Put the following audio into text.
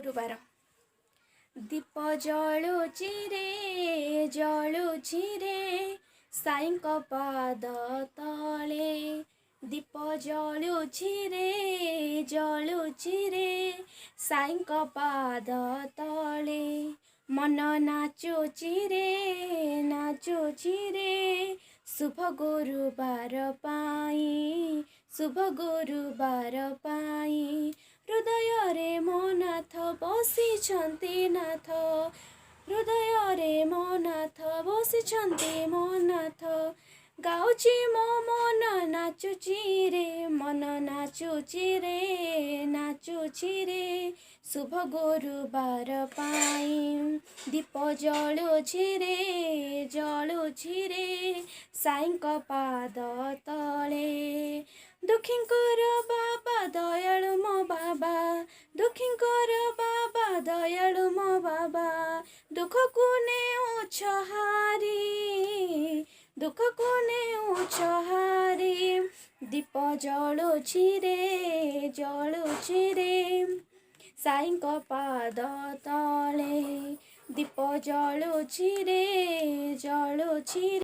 गुरुवार दीप जलुची रे साईंक पाद तले दीप जलुची रे साईंक पाद तले मन नाचुची रे शुभ गुरुवार पाई हृदय रे मो नाथ बसिछन्ति नाथ हृदय रे मो नाथ बसिछन्ति मो नाथ गाउची मो मन नाचुची रे शुभ गुरुवार पाई दीप जलुची रे साईंक पाद तले दुखींकर बाबा दयालु मो बाबा दुखींकर बाबा दयालु मो बाबा दुख को नेउछ हारी दीप जलुची रे साईंक पाद तले दीप जलुची रे